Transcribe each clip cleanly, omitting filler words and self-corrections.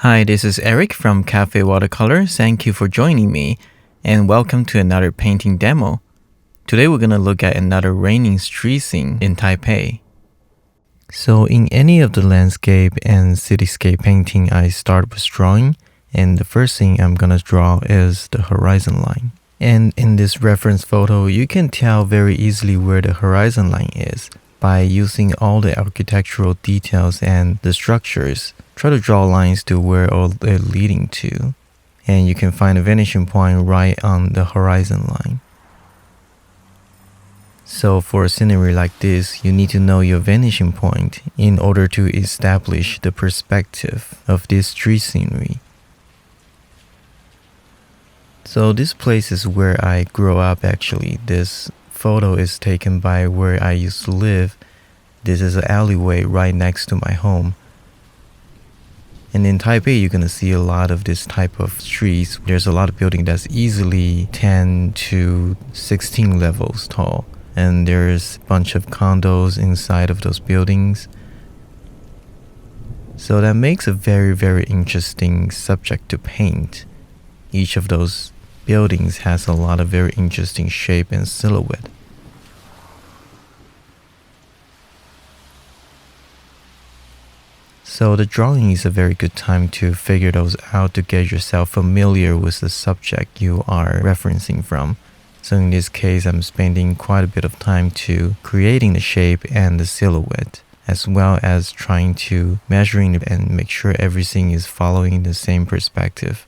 Hi, this is Eric from Taipei Watercolor. Thank you for joining me, and welcome to another painting demo. Today we're going to look at another raining street scene in Taipei. So in any of the landscape and cityscape painting, I start with drawing, and the first thing I'm going to draw is the horizon line. And in this reference photo, you can tell very easily where the horizon line is by using all the architectural details and the structures. Try to draw lines to where all they're leading to, and you can find a vanishing point right on the horizon line. So for a scenery like this, you need to know your vanishing point in order to establish the perspective of this street scenery. So this place is where I grew up actually. This photo is taken by where I used to live. This is an alleyway right next to my home. And in Taipei, you're going to see a lot of this type of streets. There's a lot of building that's easily 10 to 16 levels tall. And there's a bunch of condos inside of those buildings. So that makes a very, very interesting subject to paint. Each of those buildings has a lot of very interesting shape and silhouette. So the drawing is a very good time to figure those out to get yourself familiar with the subject you are referencing from. So in this case, I'm spending quite a bit of time to creating the shape and the silhouette, as well as trying to measuring and make sure everything is following the same perspective.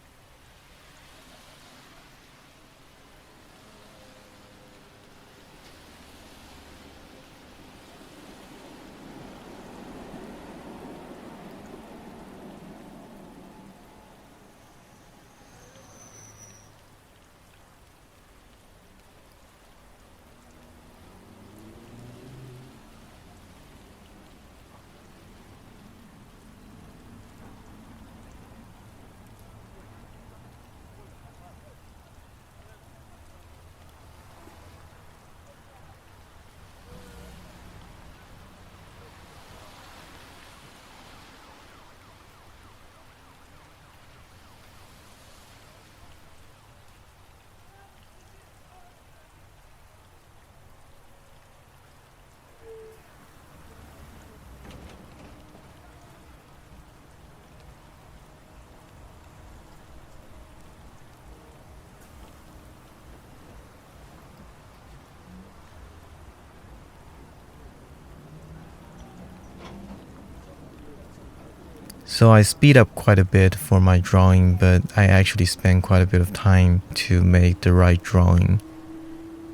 So I speed up quite a bit for my drawing, but I actually spend quite a bit of time to make the right drawing.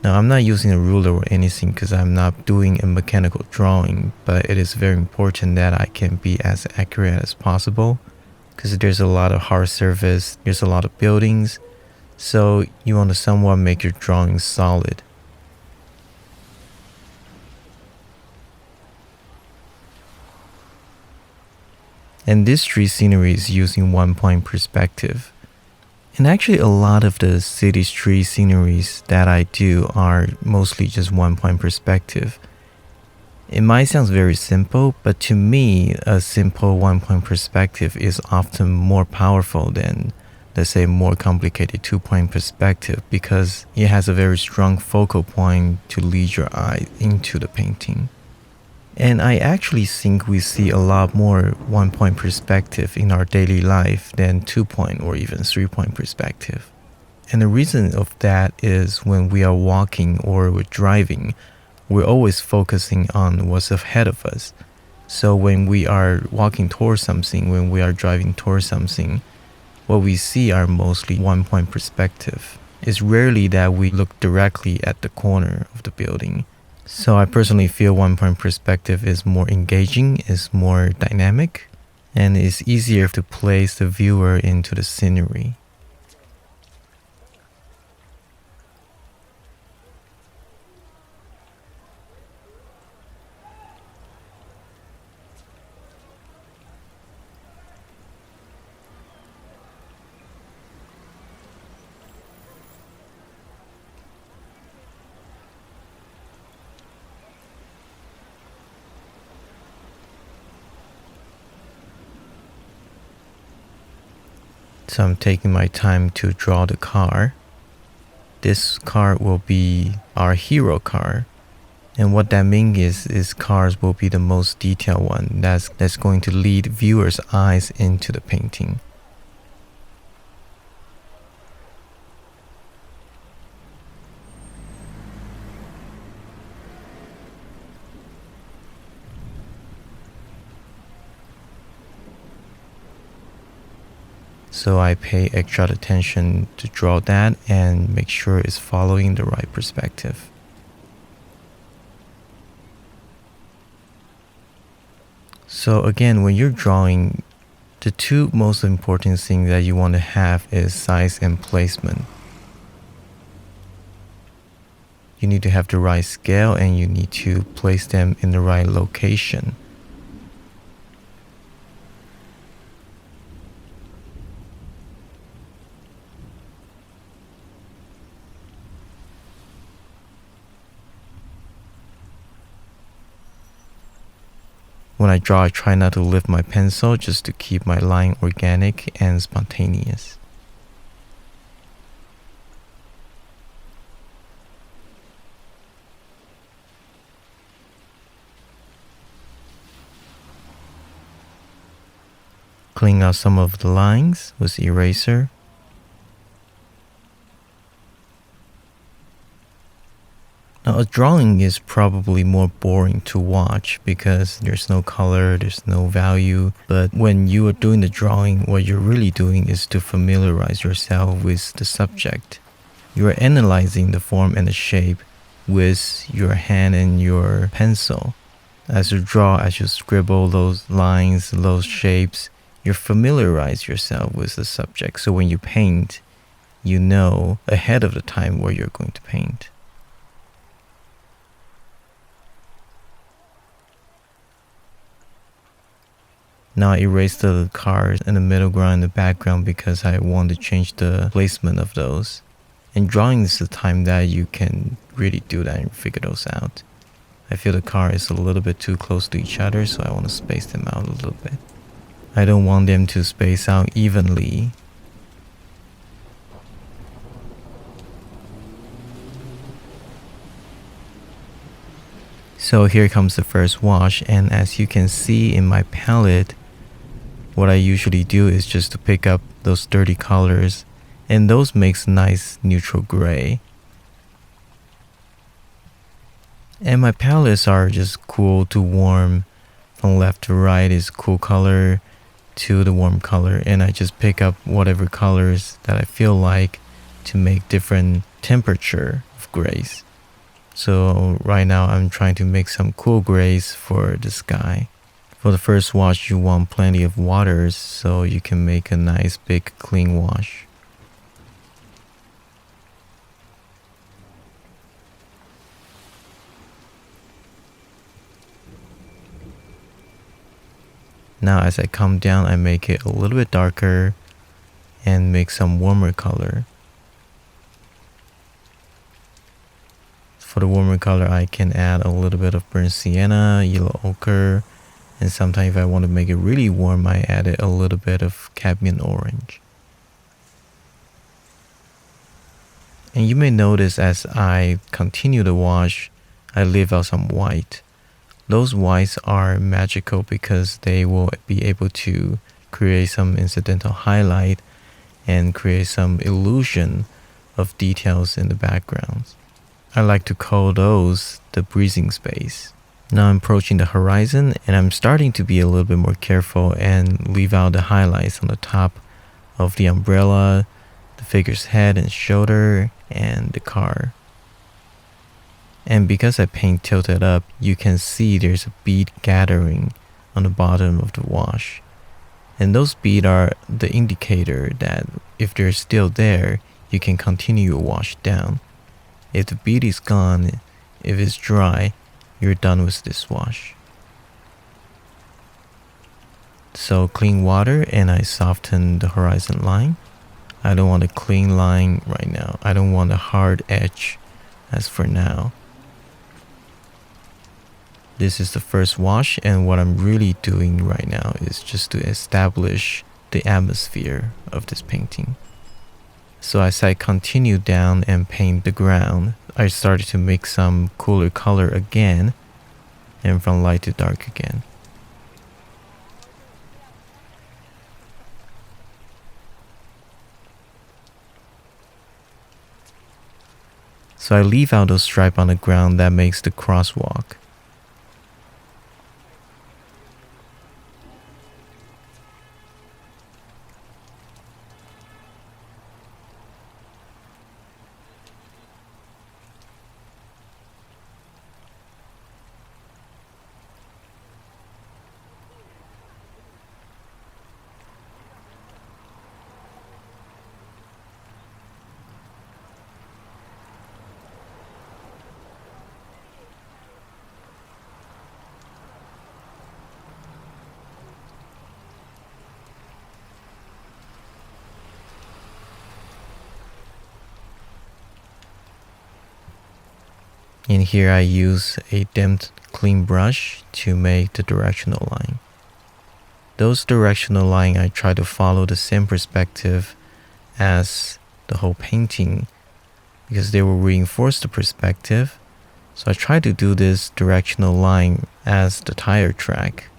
Now I'm not using a ruler or anything because I'm not doing a mechanical drawing, but it is very important that I can be as accurate as possible because there's a lot of hard surface, there's a lot of buildings, so you want to somewhat make your drawing solid. And this street scenery is using one-point perspective. And actually a lot of the city street sceneries that I do are mostly just one-point perspective. It might sound very simple, but to me, a simple one-point perspective is often more powerful than, let's say, more complicated two-point perspective because it has a very strong focal point to lead your eye into the painting. And I actually think we see a lot more one-point perspective in our daily life than two-point or even three-point perspective. And the reason of that is when we are walking or we're driving, we're always focusing on what's ahead of us. So when we are walking towards something, when we are driving towards something, what we see are mostly one-point perspective. It's rarely that we look directly at the corner of the building. So I personally feel one-point perspective is more engaging, is more dynamic, and it's easier to place the viewer into the scenery. So I'm taking my time to draw the car. This car will be our hero car. And what that means is cars will be the most detailed one that's going to lead viewers' eyes into the painting. So I pay extra attention to draw that and make sure it's following the right perspective. So again, when you're drawing, the two most important things that you want to have is size and placement. You need to have the right scale and you need to place them in the right location. When I draw, I try not to lift my pencil just to keep my line organic and spontaneous. Clean out some of the lines with eraser. Now, a drawing is probably more boring to watch because there's no color, there's no value. But when you are doing the drawing, what you're really doing is to familiarize yourself with the subject. You are analyzing the form and the shape with your hand and your pencil. As you draw, as you scribble those lines, those shapes, you familiarize yourself with the subject. So when you paint, you know ahead of the time where you're going to paint. Now I erase the cars in the middle ground and the background because I want to change the placement of those. And drawing is the time that you can really do that and figure those out. I feel the car is a little bit too close to each other, so I want to space them out a little bit. I don't want them to space out evenly. So here comes the first wash, and as you can see in my palette, what I usually do is just to pick up those dirty colors, and those makes nice neutral gray. And my palettes are just cool to warm. From left to right is cool color to the warm color, and I just pick up whatever colors that I feel like to make different temperature of grays. So right now I'm trying to make some cool grays for the sky. For the first wash, you want plenty of water so you can make a nice big clean wash. Now as I come down, I make it a little bit darker and make some warmer color. For the warmer color, I can add a little bit of burnt sienna, yellow ochre, and sometimes if I want to make it really warm, I added a little bit of cadmium orange. And you may notice as I continue the wash, I leave out some white. Those whites are magical because they will be able to create some incidental highlight and create some illusion of details in the background. I like to call those the breathing space. Now I'm approaching the horizon and I'm starting to be a little bit more careful and leave out the highlights on the top of the umbrella, the figure's head and shoulder, and the car. And because I paint tilted up, you can see there's a bead gathering on the bottom of the wash. And those beads are the indicator that if they're still there, you can continue your wash down. If the bead is gone, if it's dry, you're done with this wash. So clean water and I soften the horizon line. I don't want a clean line right now. I don't want a hard edge as for now. This is the first wash, and what I'm really doing right now is just to establish the atmosphere of this painting. So as I continue down and paint the ground, I started to mix some cooler color again, and from light to dark again. So I leave out those stripes on the ground that makes the crosswalk. And here I use a dimmed clean brush to make the directional line. Those directional lines I try to follow the same perspective as the whole painting because they will reinforce the perspective. So I try to do this directional line as the tire track.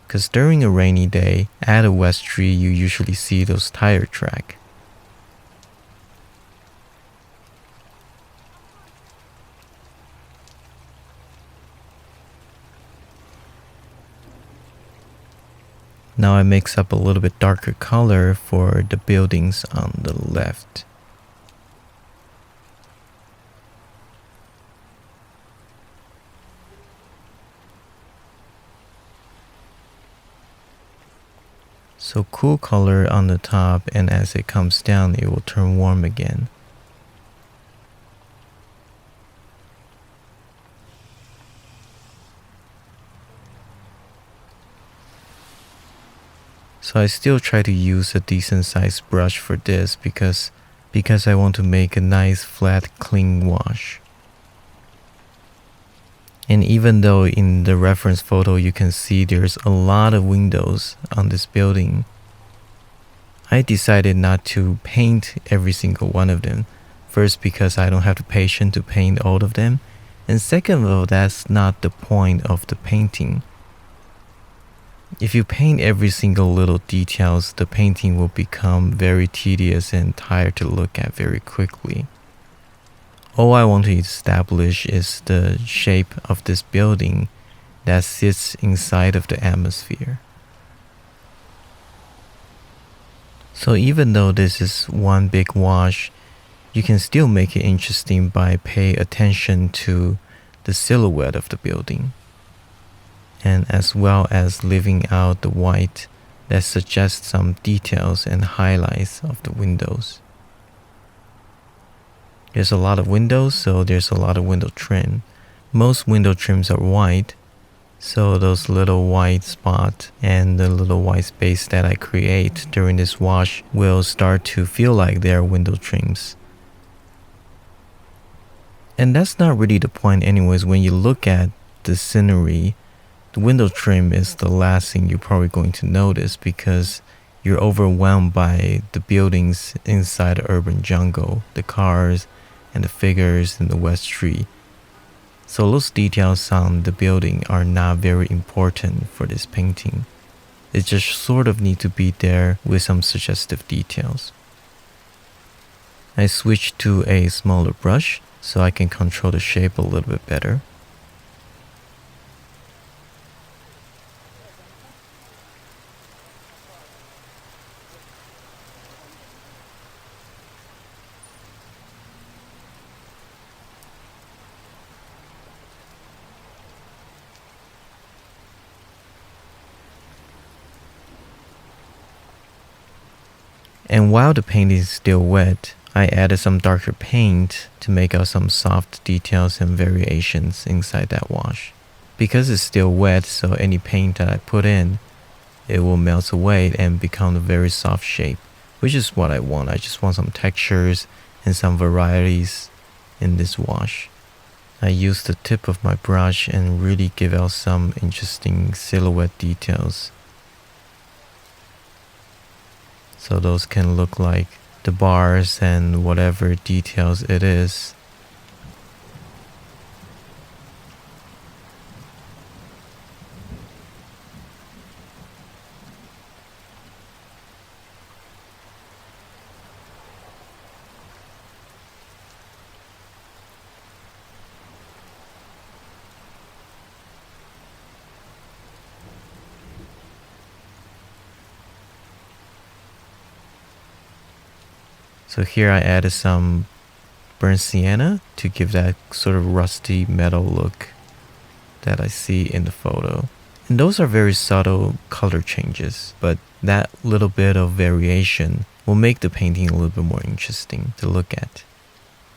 Because during a rainy day at a wet street you usually see those tire track. Now I mix up a little bit darker color for the buildings on the left. So cool color on the top, and as it comes down it will turn warm again. So I still try to use a decent sized brush for this because I want to make a nice flat clean wash. And even though in the reference photo you can see there's a lot of windows on this building, I decided not to paint every single one of them. First, because I don't have the patience to paint all of them, and second of all, that's not the point of the painting. If you paint every single little details, the painting will become very tedious and tired to look at very quickly. All I want to establish is the shape of this building that sits inside of the atmosphere. So even though this is one big wash, you can still make it interesting by paying attention to the silhouette of the building, and as well as leaving out the white that suggests some details and highlights of the windows. There's a lot of windows, so there's a lot of window trim. Most window trims are white, so those little white spots and the little white space that I create during this wash will start to feel like they're window trims. And that's not really the point anyways. When you look at the scenery, the window trim is the last thing you're probably going to notice because you're overwhelmed by the buildings inside the urban jungle, the cars and the figures in the wet street. So those details on the building are not very important for this painting. It just sort of need to be there with some suggestive details. I switched to a smaller brush so I can control the shape a little bit better. And while the paint is still wet, I added some darker paint to make out some soft details and variations inside that wash. Because it's still wet, so any paint that I put in, it will melt away and become a very soft shape, which is what I want. I just want some textures and some varieties in this wash. I use the tip of my brush and really give out some interesting silhouette details. So those can look like the bars and whatever details it is. So here I added some burnt sienna to give that sort of rusty metal look that I see in the photo. And those are very subtle color changes, but that little bit of variation will make the painting a little bit more interesting to look at.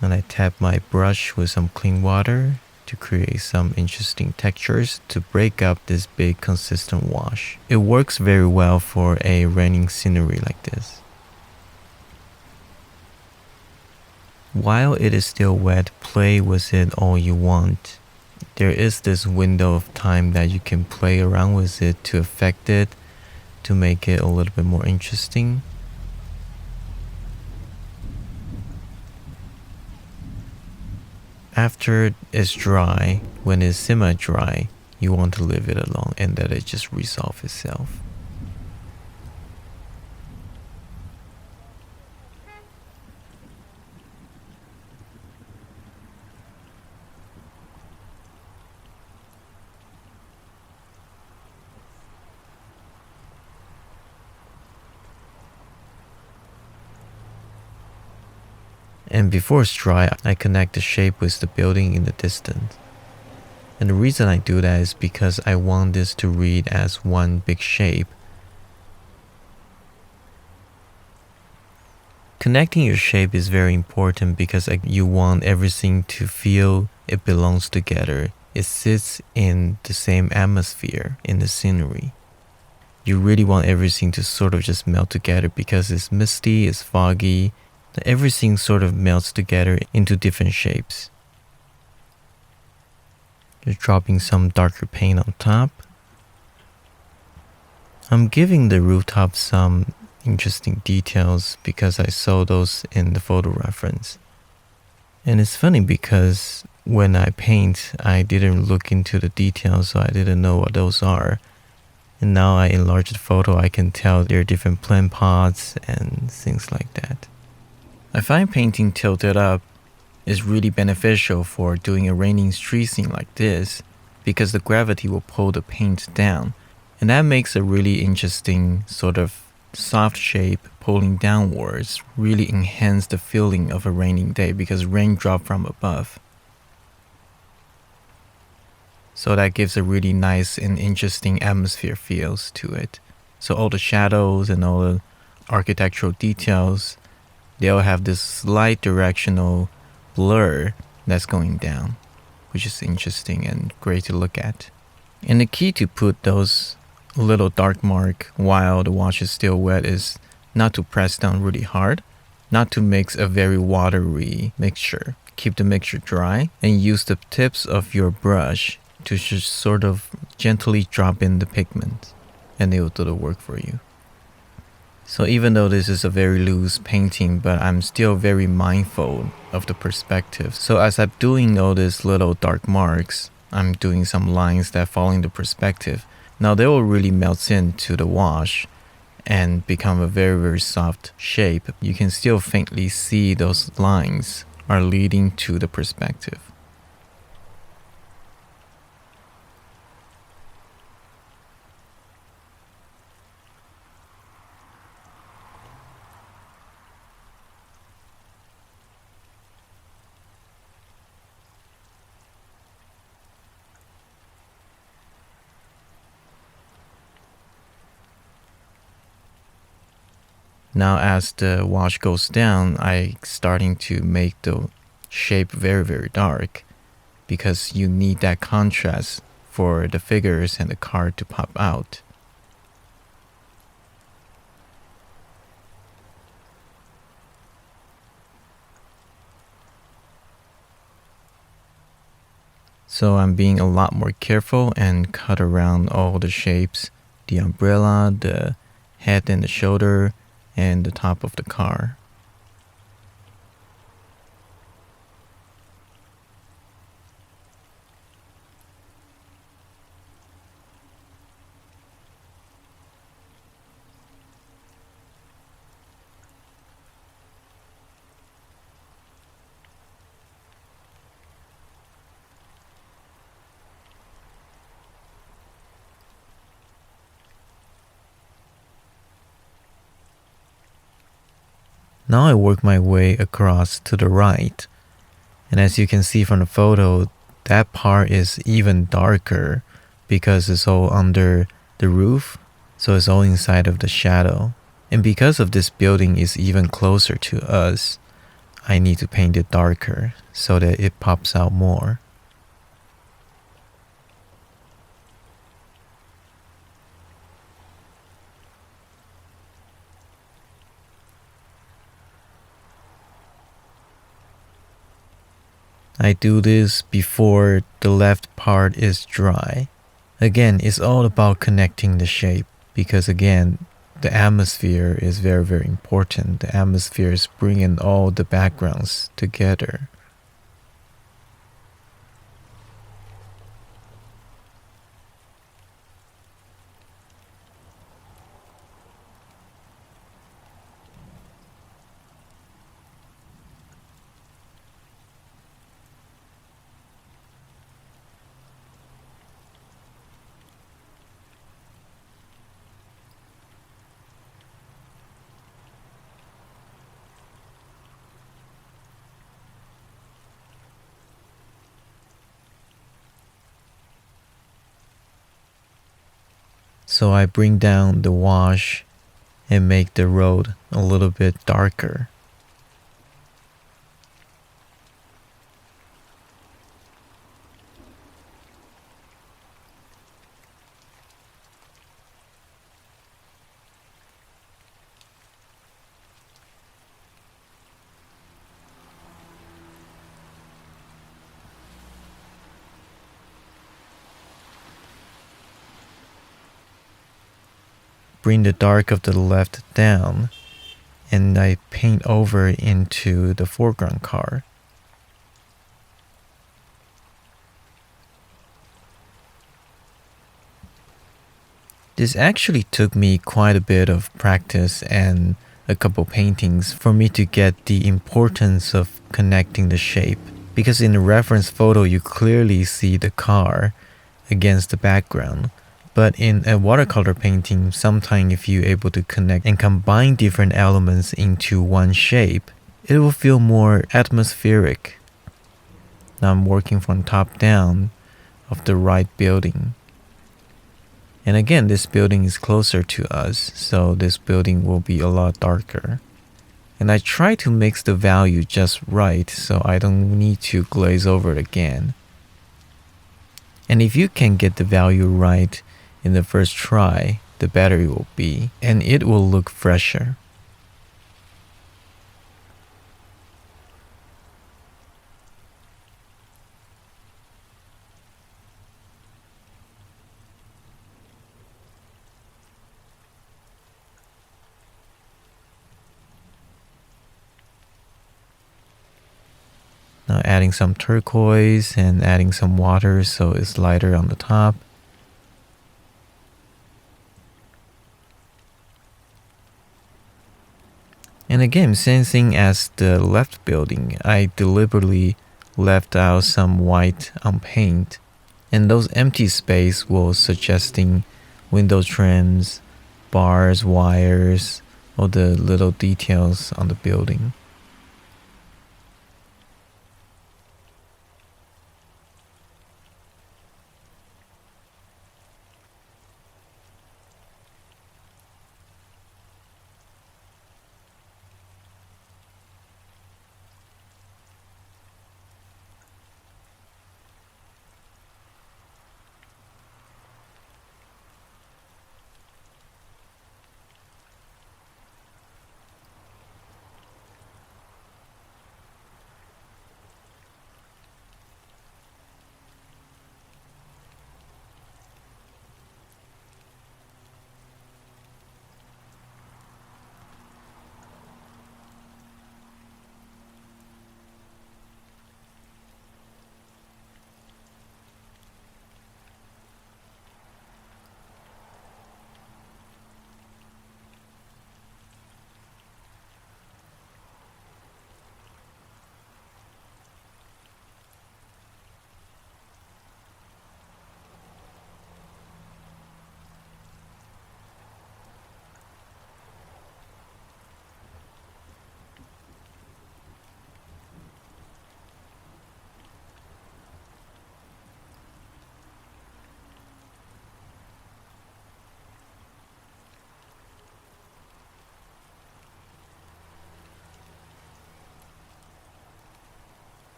And I tap my brush with some clean water to create some interesting textures to break up this big consistent wash. It works very well for a raining scenery like this. While it is still wet, play with it all you want. There is this window of time that you can play around with it to affect it, to make it a little bit more interesting. After it's dry, when it's semi-dry, you want to leave it alone and let it just resolve itself. And before it's dry, I connect the shape with the building in the distance. And the reason I do that is because I want this to read as one big shape. Connecting your shape is very important because you want everything to feel it belongs together. It sits in the same atmosphere in the scenery. You really want everything to sort of just melt together because it's misty, it's foggy. Everything sort of melts together into different shapes. Just dropping some darker paint on top. I'm giving the rooftop some interesting details because I saw those in the photo reference. And it's funny because when I paint, I didn't look into the details, so I didn't know what those are. And now I enlarge the photo, I can tell there are different plant pots and things like that. I find painting tilted up is really beneficial for doing a raining street scene like this because the gravity will pull the paint down, and that makes a really interesting sort of soft shape pulling downwards really enhance the feeling of a raining day because rain drops from above. So that gives a really nice and interesting atmosphere feels to it. So all the shadows and all the architectural details, they'll have this slight directional blur that's going down, which is interesting and great to look at. And the key to put those little dark mark while the wash is still wet is not to press down really hard, not to mix a very watery mixture. Keep the mixture dry and use the tips of your brush to just sort of gently drop in the pigment, and it will do the work for you. So even though this is a very loose painting, but I'm still very mindful of the perspective. So as I'm doing all these little dark marks, I'm doing some lines that fall in the perspective. Now they will really melt into the wash and become a very, very soft shape. You can still faintly see those lines are leading to the perspective. Now as the wash goes down, I'm starting to make the shape very, very dark because you need that contrast for the figures and the car to pop out. So I'm being a lot more careful and cut around all the shapes, the umbrella, the head and the shoulder, and the top of the car. Now I work my way across to the right, and as you can see from the photo, that part is even darker because it's all under the roof, so it's all inside of the shadow. And because of this building is even closer to us, I need to paint it darker so that it pops out more. I do this before the left part is dry. Again, it's all about connecting the shape because again, the atmosphere is very, very important. The atmosphere is bringing all the backgrounds together. So I bring down the wash and make the road a little bit darker. Bring the dark of the left down, and I paint over into the foreground car. This actually took me quite a bit of practice and a couple paintings for me to get the importance of connecting the shape, because in the reference photo you clearly see the car against the background. But in a watercolor painting, sometimes if you're able to connect and combine different elements into one shape, it will feel more atmospheric. Now I'm working from top down of the right building. And again, this building is closer to us, so this building will be a lot darker. And I try to mix the value just right so I don't need to glaze over it again. And if you can get the value right in the first try, the better it will be, and it will look fresher. Now adding some turquoise and adding some water so it's lighter on the top. And again, same thing as the left building, I deliberately left out some white on paint, and those empty space will suggesting window trims, bars, wires, all the little details on the building.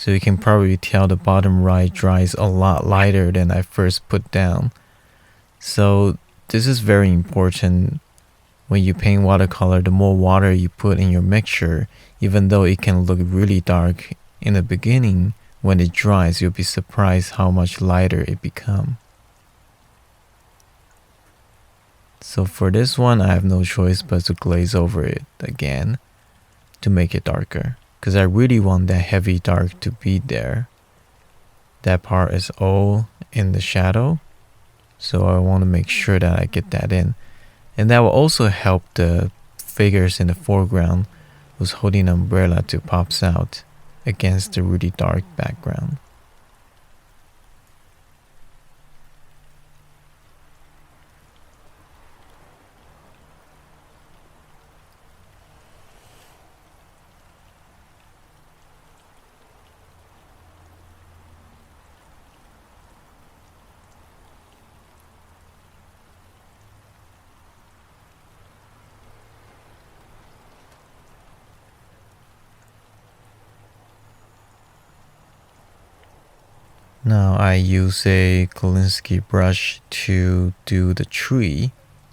So you can probably tell the bottom right dries a lot lighter than I first put down. So this is very important. When you paint watercolor, the more water you put in your mixture, even though it can look really dark in the beginning, when it dries, you'll be surprised how much lighter it becomes. So for this one, I have no choice but to glaze over it again to make it darker, because I really want that heavy dark to be there. That part is all in the shadow, so I want to make sure that I get that in. And that will also help the figures in the foreground who's holding an umbrella to pops out against the really dark background. Now I use a Kolinsky brush to do the tree.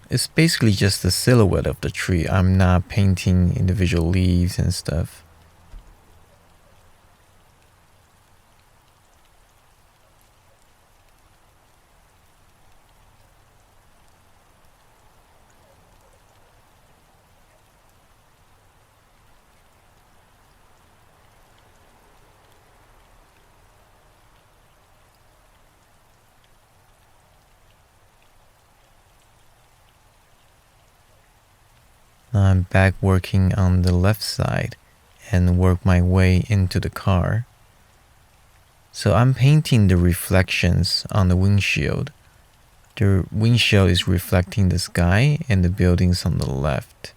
It's basically just the silhouette of the tree. I'm not painting individual leaves and stuff. Now I'm back working on the left side and work my way into the car. So I'm painting the reflections on the windshield. The windshield is reflecting the sky and the buildings on the left.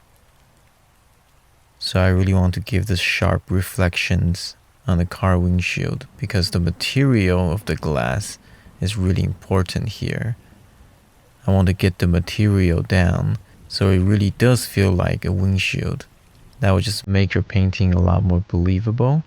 So I really want to give the sharp reflections on the car windshield because the material of the glass is really important here. I want to get the material down so it really does feel like a windshield. That will just make your painting a lot more believable.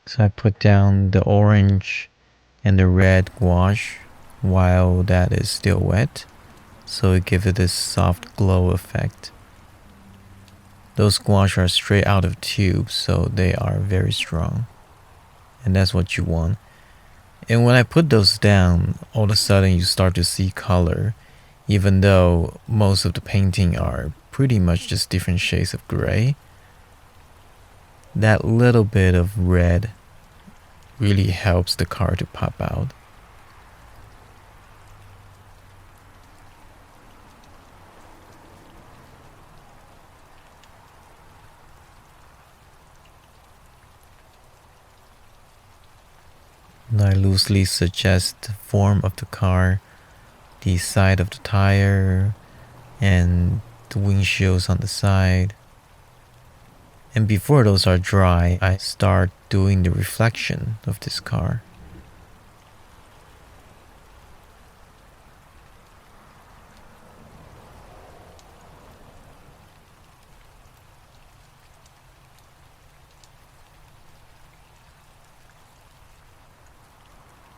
So I put down the orange and the red gouache while that is still wet, so it gives it this soft glow effect. Those gouache are straight out of tubes, so they are very strong, and that's what you want. And when I put those down, all of a sudden you start to see color, even though most of the painting are pretty much just different shades of gray. That little bit of red really helps the car to pop out. And I loosely suggest the form of the car, the side of the tire, and the windshields on the side. And before those are dry, I start doing the reflection of this car.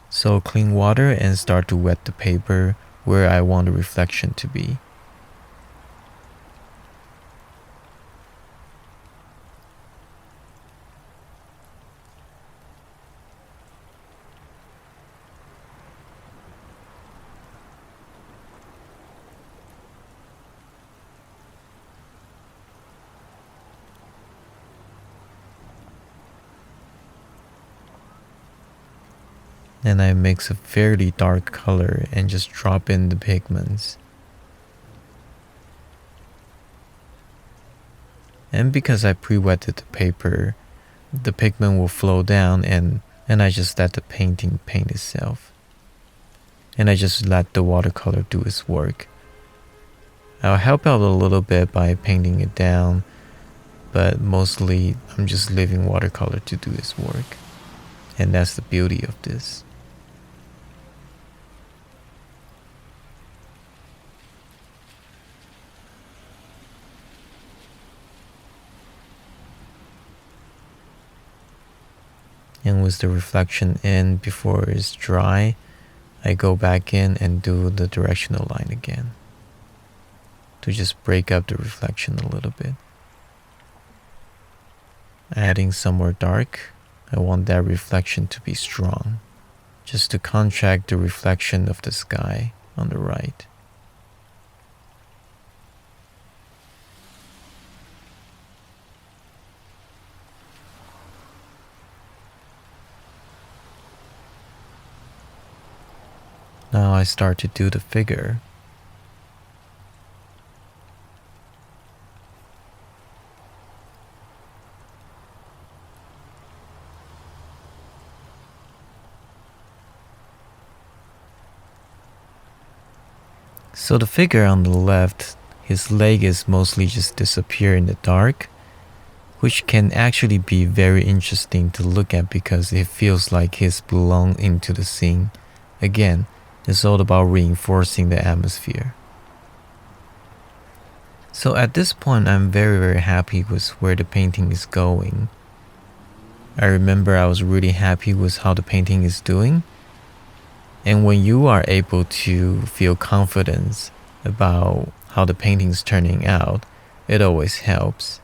So clean water and start to wet the paper where I want the reflection to be. And I mix a fairly dark color and just drop in the pigments. And because I pre-wetted the paper, the pigment will flow down and I just let the painting paint itself. And I just let the watercolor do its work. I'll help out a little bit by painting it down, but mostly I'm just leaving watercolor to do its work. And that's the beauty of this. And with the reflection in before it's dry, I go back in and do the directional line again to just break up the reflection a little bit. Adding somewhere dark, I want that reflection to be strong, just to contract the reflection of the sky on the right. Now I start to do the figure. So the figure on the left, his leg is mostly just disappear in the dark, which can actually be very interesting to look at because it feels like he's belong into the scene. Again, it's all about reinforcing the atmosphere. So at this point, I'm very happy with where the painting is going. I remember I was really happy with how the painting is doing. And when you are able to feel confidence about how the painting's turning out, it always helps.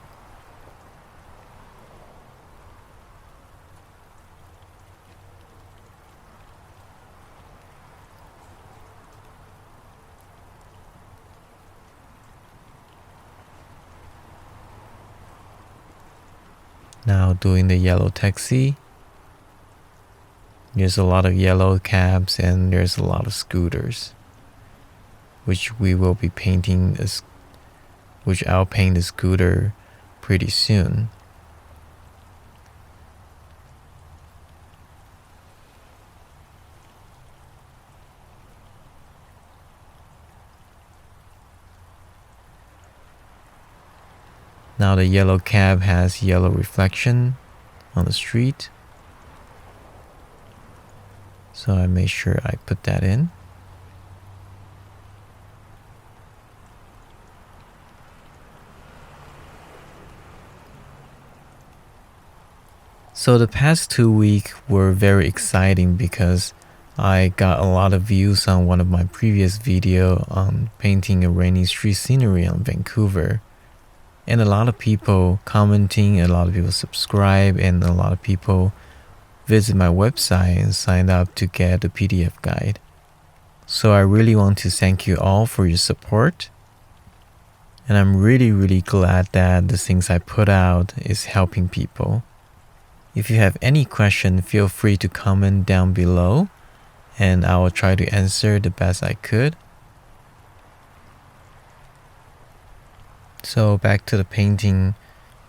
Now doing the yellow taxi. There's a lot of yellow cabs and there's a lot of scooters, which we will be painting, which I'll paint the scooter pretty soon. Now the yellow cab has yellow reflection on the street. So I made sure I put that in. So the past 2 weeks were very exciting because I got a lot of views on one of my previous video on painting a rainy street scenery on Vancouver. And a lot of people commenting, a lot of people subscribe, and a lot of people visit my website and sign up to get the PDF guide. So I really want to thank you all for your support. And I'm really glad that the things I put out is helping people. If you have any question, feel free to comment down below and I will try to answer the best I could. So back to the painting,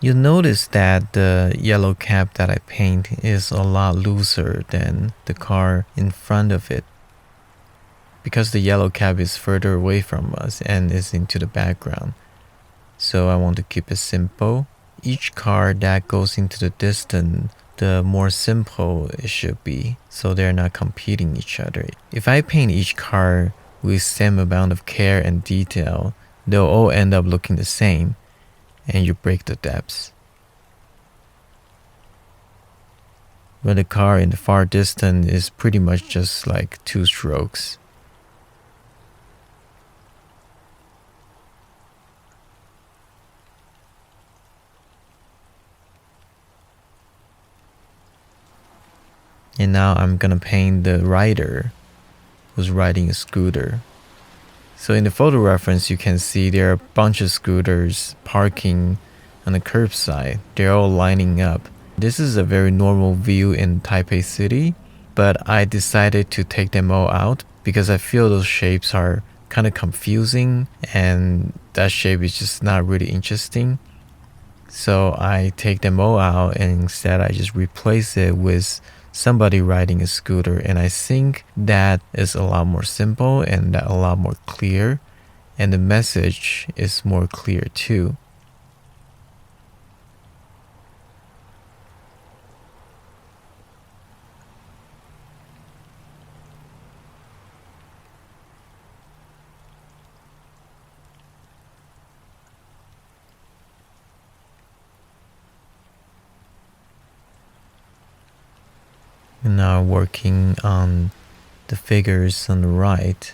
you'll notice that the yellow cab that I paint is a lot looser than the car in front of it, because the yellow cab is further away from us and is into the background. So I want to keep it simple. Each car that goes into the distance, the more simple it should be, so they're not competing each other. If I paint each car with same amount of care and detail, they'll all end up looking the same, and you break the depths. But the car in the far distance is pretty much just like 2 strokes. And now I'm gonna paint the rider who's riding a scooter. So in the photo reference, you can see there are a bunch of scooters parking on the curbside. They're all lining up. This is a very normal view in Taipei City. but I decided to take them all out because I feel those shapes are kind of confusing and that shape is just not really interesting. So I take them all out and instead I just replace it with somebody riding a scooter, and I think that is a lot more simple and a lot more clear, and the message is more clear too. Now working on the figures on the right.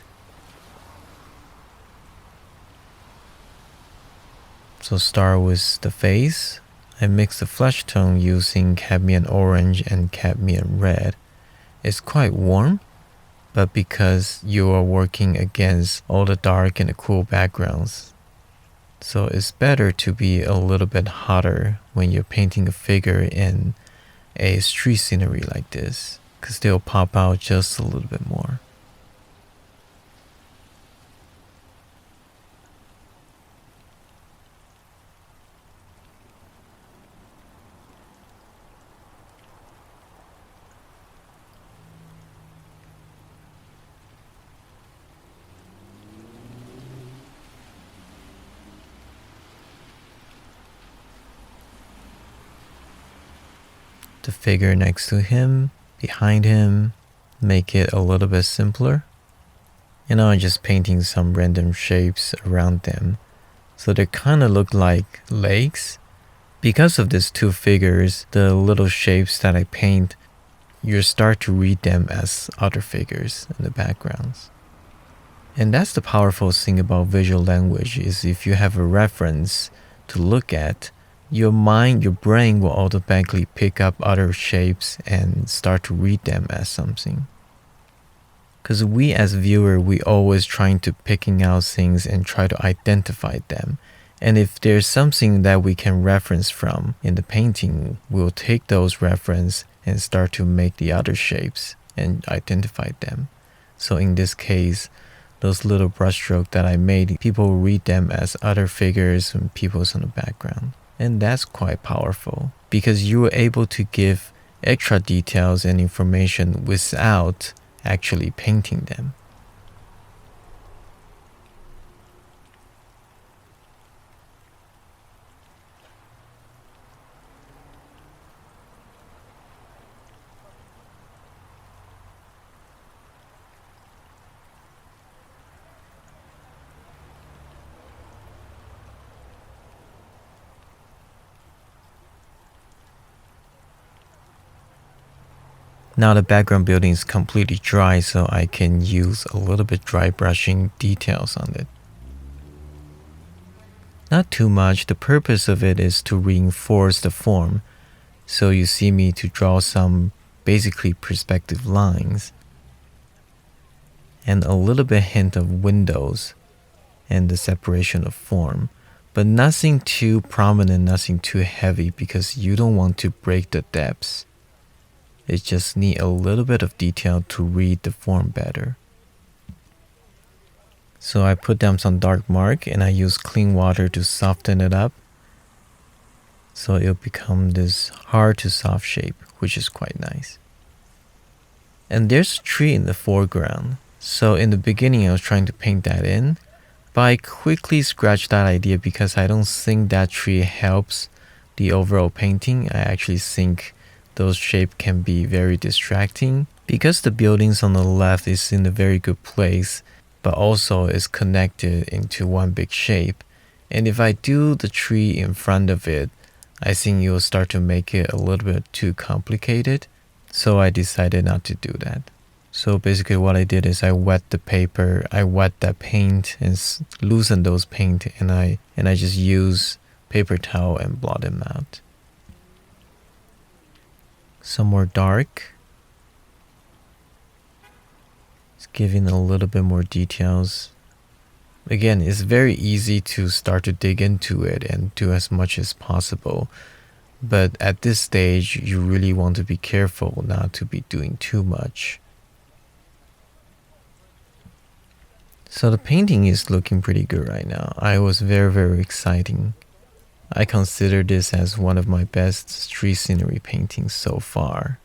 So start with the face. I mix the flesh tone using cadmium orange and cadmium red. It's quite warm, but because you are working against all the dark and the cool backgrounds, so it's better to be a little bit hotter when you're painting a figure in a street scenery like this, because they'll pop out just a little bit more. The figure next to him, behind him, make it a little bit simpler. And now I'm just painting some random shapes around them, so they kind of look like legs. Because of these two figures, the little shapes that I paint, you start to read them as other figures in the backgrounds. And that's the powerful thing about visual language, is if you have a reference to look at, your mind, your brain will automatically pick up other shapes and start to read them as something. Because we as viewer, we always trying to picking out things and try to identify them. And if there's something that we can reference from in the painting, we'll take those reference and start to make the other shapes and identify them. So in this case, those little brushstrokes that I made, people read them as other figures and people's in the background. And that's quite powerful because you were able to give extra details and information without actually painting them. Now the background building is completely dry, so I can use a little bit dry brushing details on it. Not too much. The purpose of it is to reinforce the form. So you see me to draw some basically perspective lines and a little bit hint of windows and the separation of form, but nothing too prominent, nothing too heavy, because you don't want to break the depths. It just need a little bit of detail to read the form better. So I put down some dark mark and I use clean water to soften it up. So it'll become this hard to soft shape, which is quite nice. And there's a tree in the foreground. So in the beginning I was trying to paint that in, but I quickly scratched that idea because I don't think that tree helps the overall painting. I actually think those shapes can be very distracting because the buildings on the left is in a very good place, but also is connected into one big shape. And if I do the tree in front of it, I think it will start to make it a little bit too complicated. So I decided not to do that. So basically what I did is I wet the paper, I wet that paint and loosen those paint, and I just use paper towel and blot them out. Some more dark. It's giving a little bit more details. Again, it's very easy to start to dig into it and do as much as possible. But at this stage, you really want to be careful not to be doing too much. So the painting is looking pretty good right now. I was very exciting. I consider this as one of my best street scenery paintings so far,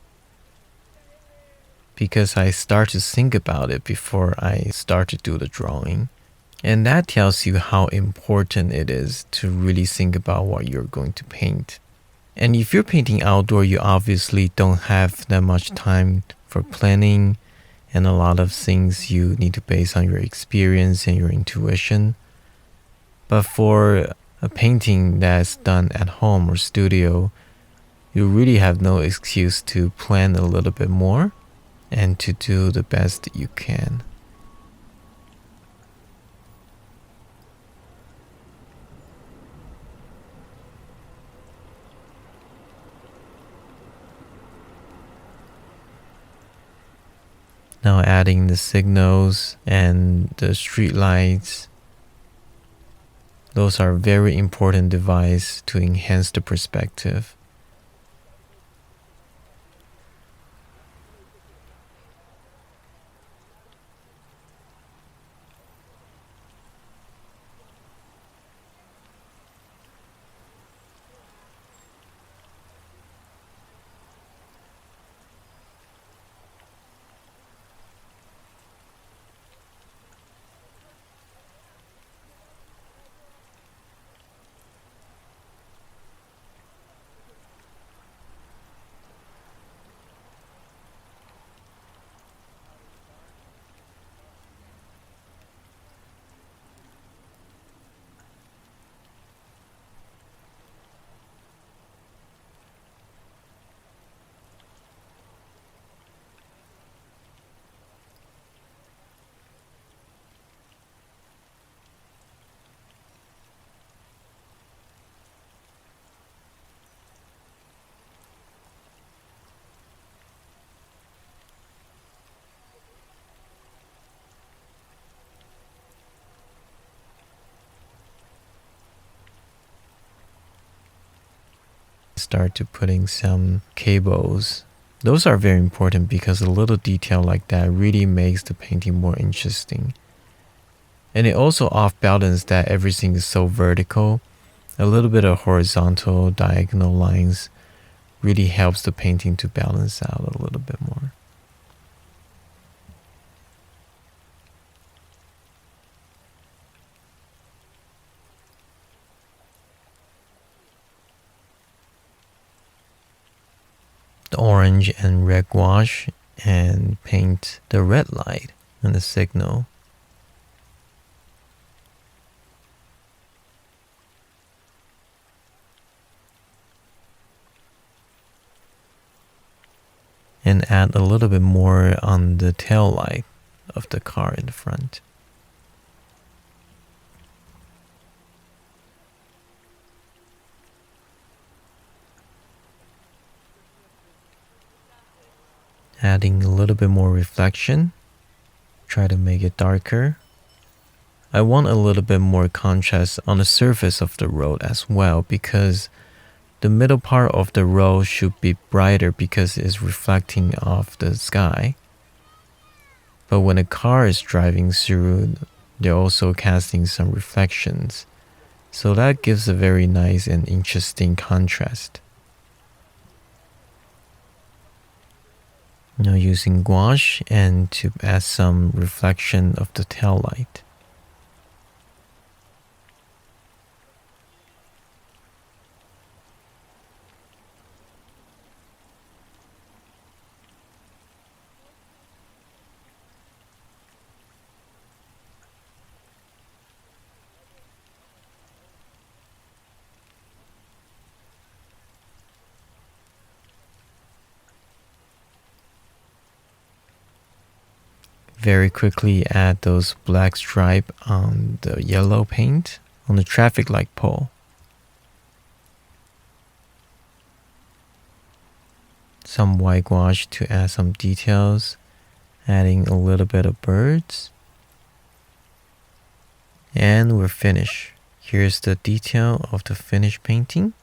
because I start to think about it before I start to do the drawing. And that tells you how important it is to really think about what you're going to paint. And if you're painting outdoor, you obviously don't have that much time for planning, and a lot of things you need to base on your experience and your intuition. But for a painting that's done at home or studio, you really have no excuse to plan a little bit more and to do the best you can. Now adding the signals and the street lights. Those are very important devices to enhance the perspective. Start to putting some cables. Those are very important because a little detail like that really makes the painting more interesting. And it also off balance that everything is so vertical. A little bit of horizontal diagonal lines really helps the painting to balance out a little bit more. The orange and red gouache and paint the red light and the signal. And add a little bit more on the tail light of the car in the front. Adding a little bit more reflection. Try to make it darker. I want a little bit more contrast on the surface of the road as well, because the middle part of the road should be brighter because it's reflecting off the sky. But when a car is driving through, they're also casting some reflections. So that gives a very nice and interesting contrast. Now using gouache and to add some reflection of the tail light. Very quickly add those black stripe on the yellow paint on the traffic light pole. Some white gouache to add some details, adding a little bit of birds. And we're finished. Here's the detail of the finished painting.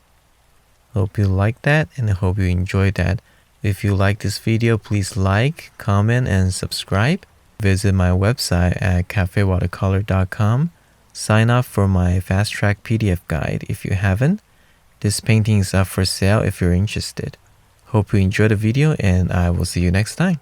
Hope you like that and I hope you enjoyed that. If you like this video, please like, comment, and subscribe. Visit my website at cafewatercolor.com. Sign up for my Fast Track PDF guide if you haven't. This painting is up for sale if you're interested. Hope you enjoyed the video and I will see you next time.